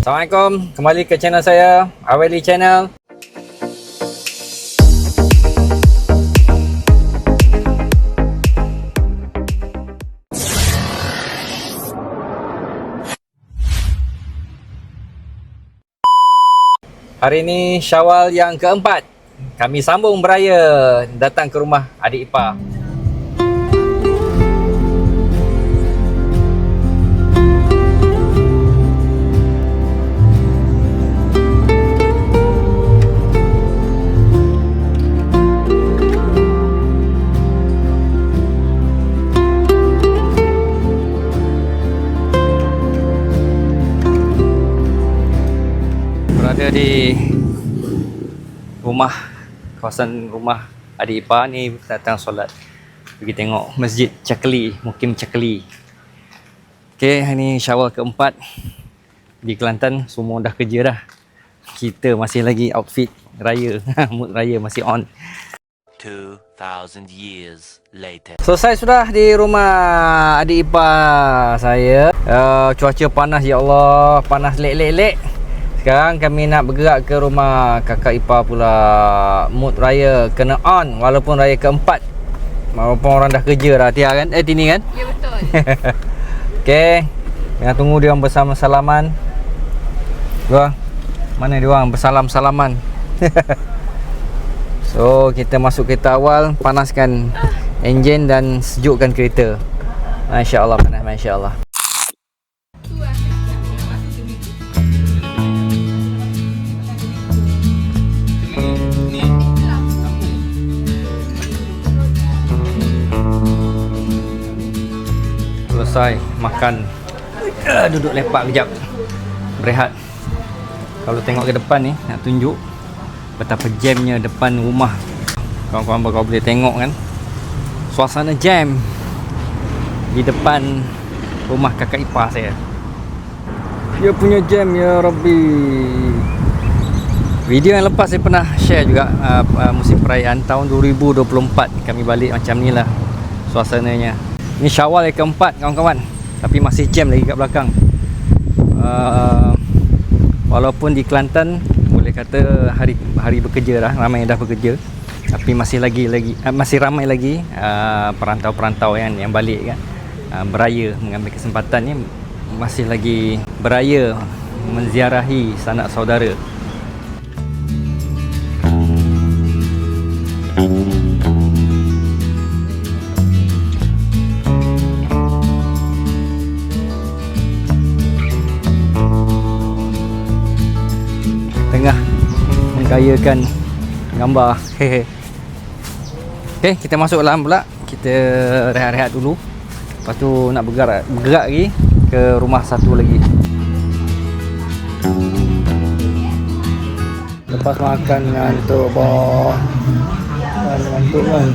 Assalamualaikum, kembali ke channel saya, Aweli Channel. Hari ini Syawal yang keempat. Kami sambung beraya datang ke rumah adik ipar. Berada di rumah, kawasan rumah adik ipar ni, datang solat, pergi tengok Masjid Cakli, Mukim Cakli. Okay, hari ni Syawal keempat di Kelantan, semua dah kerja dah. Kita masih lagi outfit raya, mood raya masih on. 2000 years later. Selesai sudah di rumah adik ipar saya. Cuaca panas, ya Allah, panas lek-lek-lek. Sekarang kami nak bergerak ke rumah kakak ipar pula. Mood raya kena on walaupun raya keempat. Walaupun orang dah kerja dah, Tia kan? Tini kan? Ya, betul. Okey. Tengah tunggu dia orang bersalaman. Dua. Mana dia orang bersalam-salaman? So, kita masuk kereta awal, panaskan enjin dan sejukkan kereta. Masya-Allah, panas, masya-Allah. Selesai makan, duduk lepak kejap, berehat. Kalau tengok ke depan ni, nak tunjuk betapa jamnya depan rumah. Kawan-kawan bakal boleh tengok kan, suasana jam di depan rumah kakak ipar saya. Dia punya jam, ya Rabbi. Video yang lepas saya pernah share juga, musim perayaan tahun 2024. Kami balik macam ni lah suasananya. Ini Syawal yang keempat, kawan-kawan, tapi masih jam lagi kat belakang. Walaupun di Kelantan boleh kata hari bekerja dah, ramai yang dah bekerja, tapi masih ramai lagi perantau-perantau yang balik kan, beraya, mengambil kesempatan ni, masih lagi beraya menziarahi sanak saudara. Tengah menggayakan gambar. Okey, kita masuk dalam pula. Kita rehat-rehat dulu. Lepas tu nak bergerak lagi ke rumah satu lagi. Lepas makan ngantuk, boh. Ngantuk kan.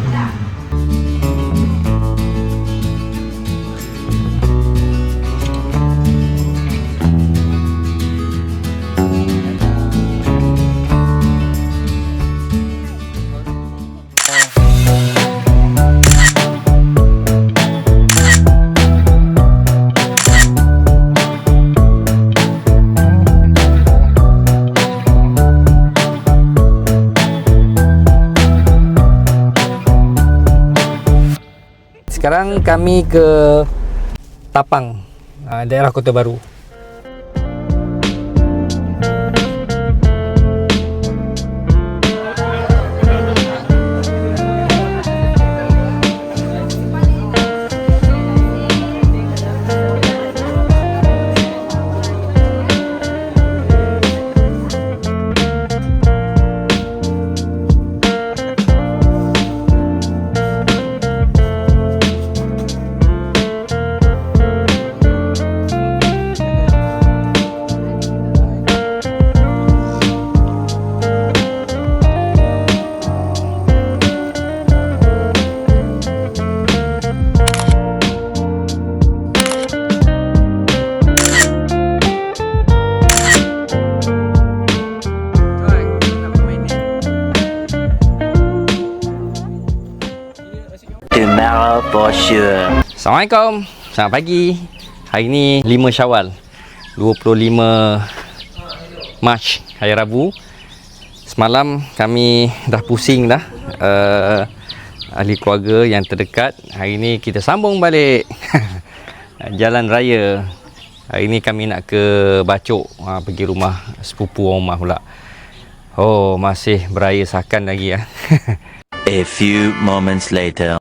Sekarang kami ke Tapang, daerah Kota Baru. Tomorrow for sure. Assalamualaikum, selamat pagi. Hari ni 5 Syawal 25 Mac, hari Rabu. Semalam kami dah pusing dah, ahli keluarga yang terdekat. Hari ni kita sambung balik jalan raya. Hari ni kami nak ke Bacok, pergi rumah sepupu rumah pula. Oh, masih berayasakan lagi ya. A few moments later.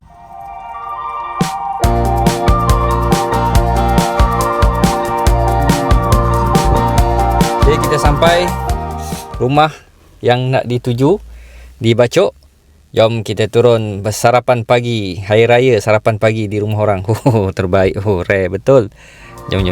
Okay, kita sampai rumah yang nak dituju di Bacok. Jom kita turun bersarapan pagi, hari raya sarapan pagi di rumah orang. Oh, terbaik. Oh, rare betul. Jom.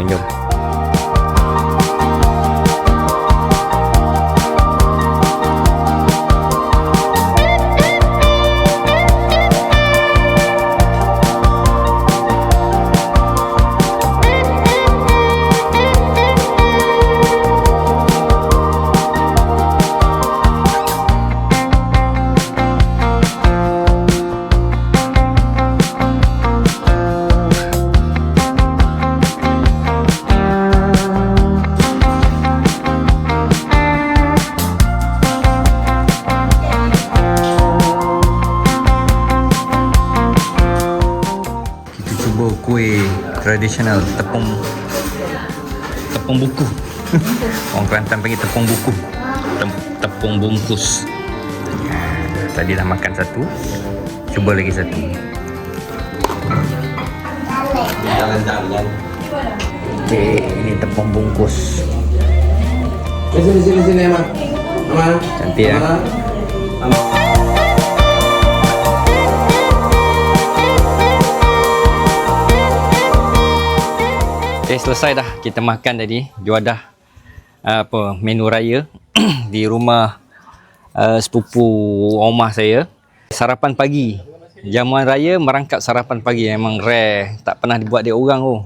Kuih tradisional tepung buku. Orang Kelantan panggil tepung buku, tepung bungkus. Tadi dah makan satu, cuba lagi satu. Okay, ini tepung bungkus. Sini Mama. Cantik ya. Okay, selesai dah kita makan tadi. Juadah menu raya di rumah sepupu omah saya. Sarapan pagi, jamuan raya merangkap sarapan pagi. Memang rare, tak pernah dibuat dia orang tu.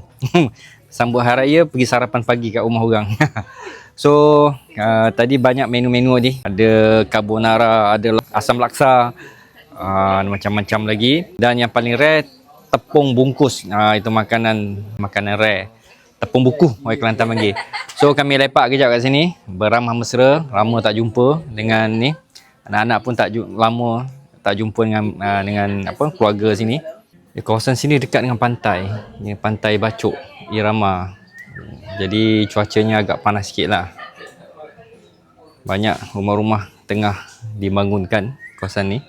Sambut hari raya pergi sarapan pagi kat rumah orang. So tadi banyak menu-menu ni. Ada carbonara, ada asam laksa, macam-macam lagi. Dan yang paling rare, tepung bungkus. Itu makanan rare. Tepung buku, orang Kelantan panggil. So kami lepak kejap kat sini, beramah mesra. Lama tak jumpa dengan ni. Anak-anak pun lama tak jumpa dengan keluarga sini. Kawasan sini dekat dengan pantai. Ini pantai Bacok, Irama. Jadi cuacanya agak panas sikit lah. Banyak rumah-rumah tengah dibangunkan kawasan ni.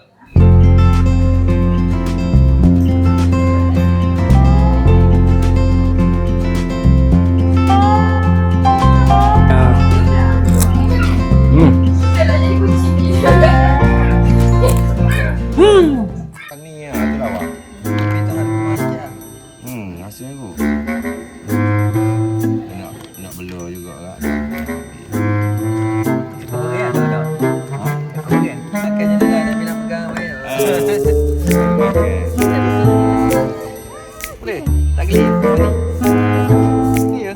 Hasilnya tu. Nak bela juga kan. Boleh? Tak gelip? Ni ya?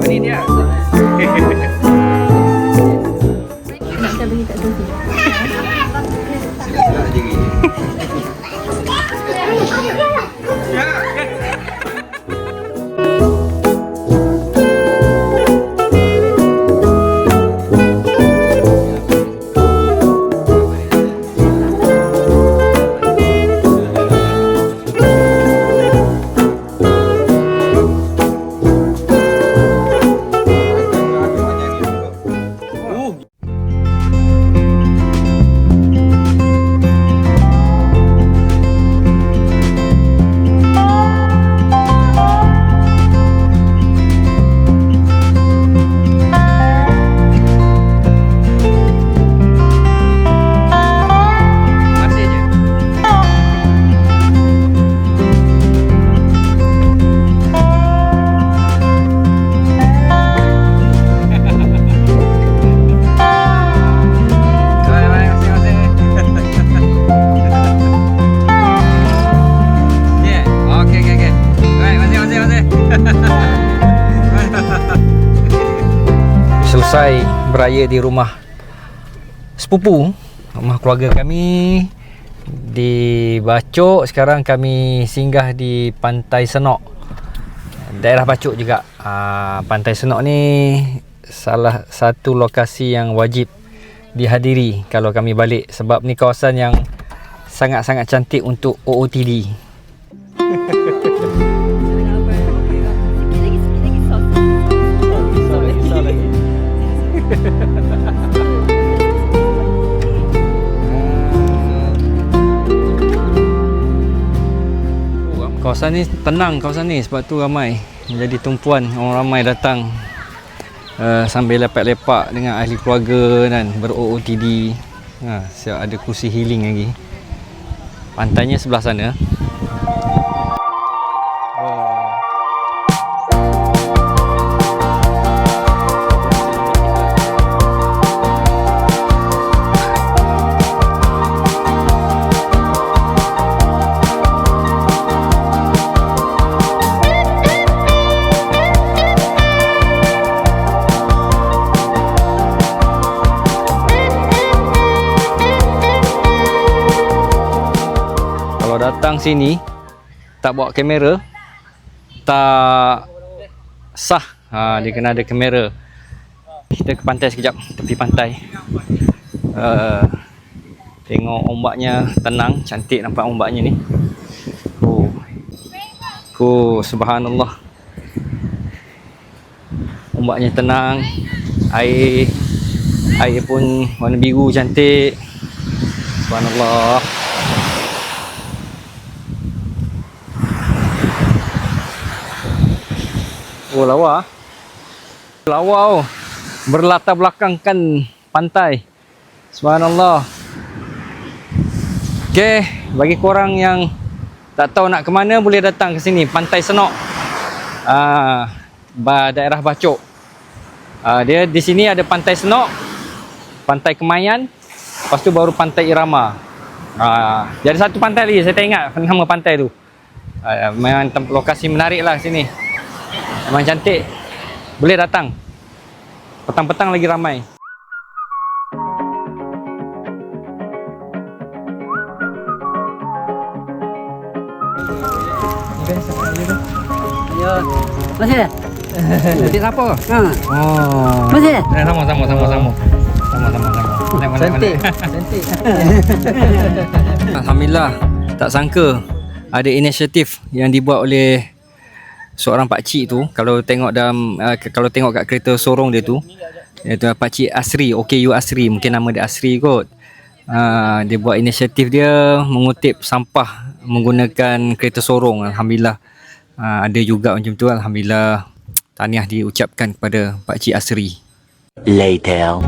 Ini dia. Selesai beraya di rumah sepupu, rumah keluarga kami. di Bacok. Sekarang kami singgah di Pantai Senok, daerah Bacok juga. Pantai Senok ni salah satu lokasi yang wajib dihadiri kalau kami balik, sebab ni kawasan yang sangat-sangat cantik untuk OOTD. Kawasan ni tenang, kawasan ni, sebab tu ramai menjadi tumpuan orang ramai datang sambil lepak-lepak dengan ahli keluarga dan ber-OOTD. Siap ada kursi healing lagi. Pantainya sebelah sana. Datang sini tak bawa kamera tak sah. Dia kena ada kamera. Kita ke pantai sekejap, tepi pantai. Tengok ombaknya tenang, cantik nampak ombaknya ni. Subhanallah. Ombaknya tenang, air pun warna biru cantik. Subhanallah. Lawa. Lawa berlatar belakangkan pantai. Subhanallah. Okey, bagi korang yang tak tahu nak ke mana, boleh datang ke sini, Pantai Senok. Daerah Bacok. Dia di sini ada Pantai Senok, Pantai Kemayan, lepas tu baru Pantai Irama. Jadi satu pantai lagi, saya tak ingat nama pantai tu. Memang lokasi menarik lah sini. Memang cantik. Boleh datang. Petang-petang lagi ramai. Ya. Masih? Cantik siapa? Masih? Sama. Cantik. Cantik. Alhamdulillah, tak sangka ada inisiatif yang dibuat oleh seorang pakcik tu. Kalau tengok kat kereta sorong dia tu, iaitu Pakcik Asri, OKU Asri, mungkin nama dia Asri kot. Dia buat inisiatif dia mengutip sampah menggunakan kereta sorong. Alhamdulillah, ada juga macam tu. Alhamdulillah, tahniah diucapkan kepada Pakcik Asri. Later.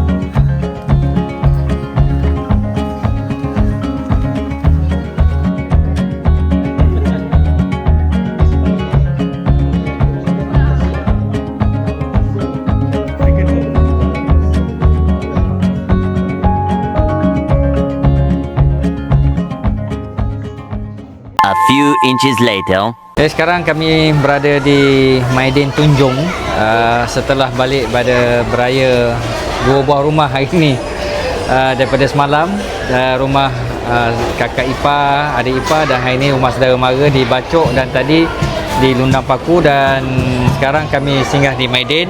A few inches later. Sekarang kami berada di Maidin Tunjung setelah balik pada beraya 2 buah rumah hari ini. Daripada semalam rumah kakak ipar, adik ipar, dan hari ini rumah saudara mara di Bacok dan tadi di Lundang Paku, dan sekarang kami singgah di Maidin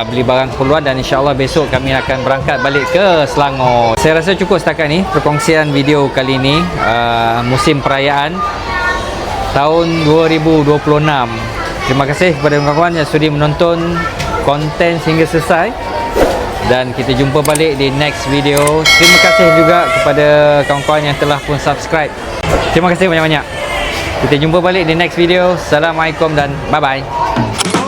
beli barang keperluan, dan insyaAllah besok kami akan berangkat balik ke Selangor. Saya rasa cukup setakat ni perkongsian video kali ini, musim perayaan tahun 2026. Terima kasih kepada kawan-kawan yang sudi menonton konten sehingga selesai, dan kita jumpa balik di next video. Terima kasih juga kepada kawan-kawan yang telah pun subscribe. Terima kasih banyak-banyak. Kita jumpa balik di next video. Assalamualaikum dan bye-bye.